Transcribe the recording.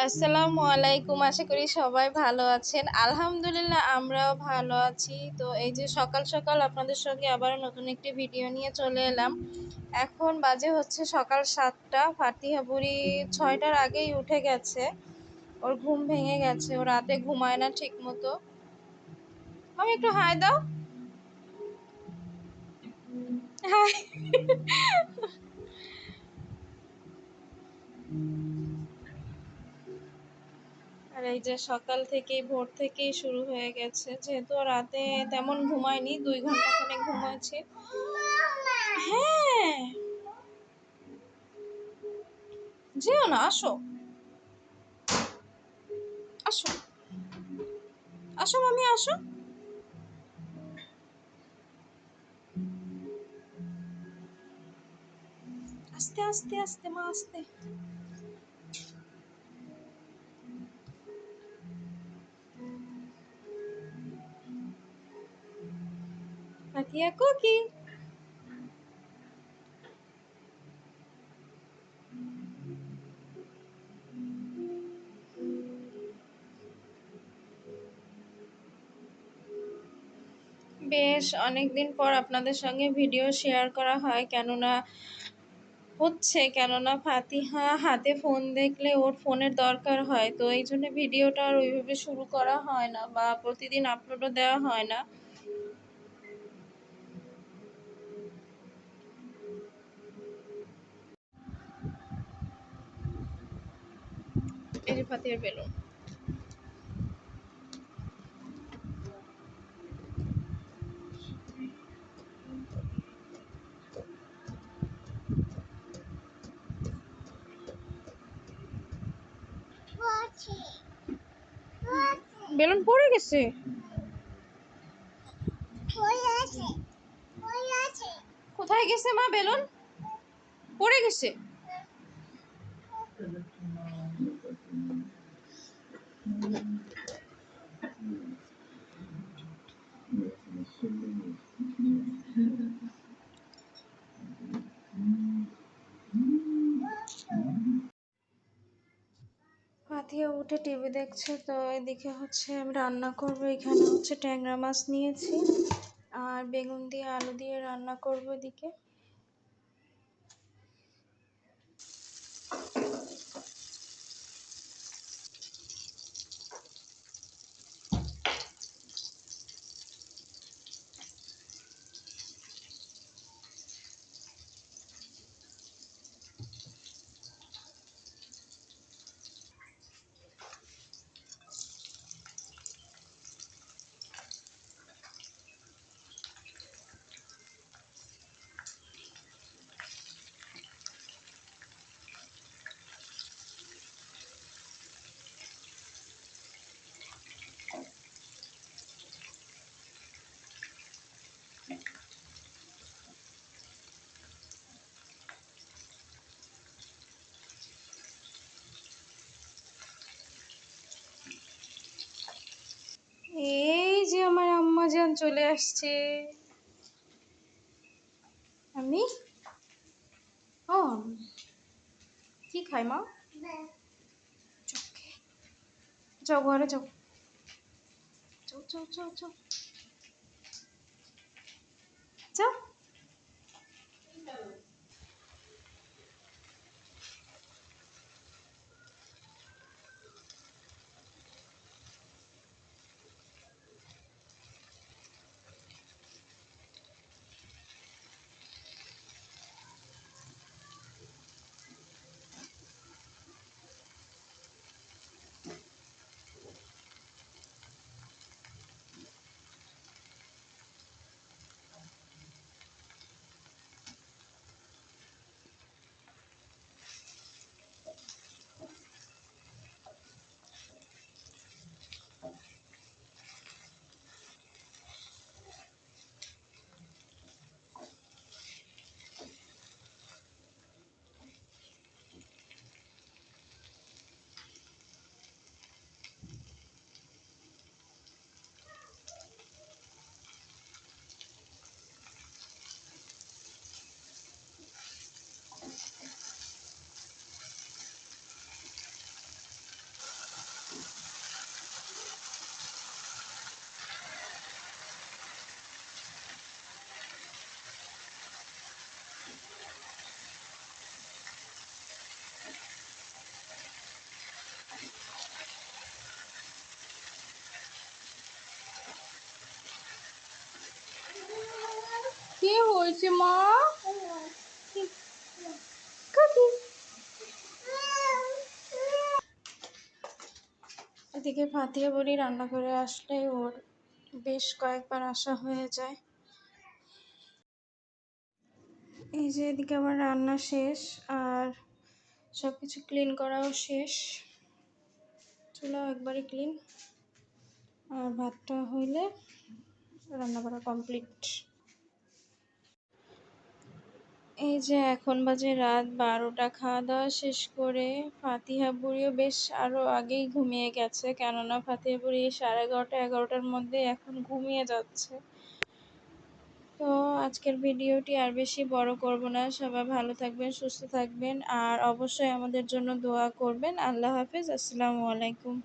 আসসালামু আলাইকুম। আশা করি সবাই ভালো আছেন। আলহামদুলিল্লাহ আমরাও ভালো আছি। তো এই যে সকাল সকাল আপনাদের সঙ্গে আবারও নতুন একটি ভিডিও নিয়ে চলে এলাম। এখন বাজে হচ্ছে সকাল 7টা। ফাতিহা বুড়ি 6টার আগেই উঠে গেছে। ওর ঘুম ভেঙে গেছে। ও রাতে ঘুমায় না ঠিক মতো। আমি একটু হাই দাও। হাই। আর এই যে সকাল থেকেই ভোর থেকেই শুরু হয়ে গেছে, যেহেতু রাতে তেমন ঘুমায়নি, 2 ঘন্টা খানে ঘুমাইছি। হ্যাঁ, যেও না, আসো আসো আসো মামি আসো। আস্তে আস্তে আস্তে মা আস্তে। ফাতিয়া কুকি। বেশ অনেকদিন পর আপনাদের সঙ্গে ভিডিও শেয়ার করা হয়, কেননা ফাতিহা হাতে ফোন দেখলে ওর ফোনের দরকার হয়, তো এই জন্য ভিডিওটা আর ওইভাবে শুরু করা হয় না বা প্রতিদিন আপলোডও দেওয়া হয় না। এই যে ফাতিহার বেলুন। বেলুন পড়ে গেছে। কোথায় গেছে মা বেলুন? পড়ে গেছে। ফাতিহা উঠে টিভি দেখছে, তো এদিকে হচ্ছে আমি রান্না করব। এখানে হচ্ছে ট্যাংরা মাছ নিয়েছি আর বেগুন দিয়ে আলু দিয়ে রান্না করব এদিকে। এই যে আমার আম্মা জান চলে আসছে। আমি ও কি খাই মা? যাও ঘরে যাও। যাও যাও যাও যাও যাও। হয়েছে মা? কাকি এদিকে ফাতিয়া বুড়ি রান্না করে আসলে ওর বেশ কয়েকবার আসা হয়ে যায়। এই যে এদিকে আমার রান্না শেষ আর সব কিছু ক্লিন করাও শেষ, চুলাও একবারে ক্লিন, আর ভাতটা হইলে রান্না করা কমপ্লিট। এই যে এখন বাজে রাত 12টা, খাওয়া দাওয়া শেষ করে ফাতিহা বুড়িও বেশ আরও আগেই ঘুমিয়ে গেছে, কেননা ফাতিহা বুড়ি 11:30 11টার মধ্যে এখন ঘুমিয়ে যাচ্ছে। তো আজকের ভিডিওটি আর বেশি বড় করব না, সবাই ভালো থাকবেন, সুস্থ থাকবেন, আর অবশ্যই আমাদের জন্য দোয়া করবেন। আল্লাহ হাফেজ, আসসালামু আলাইকুম।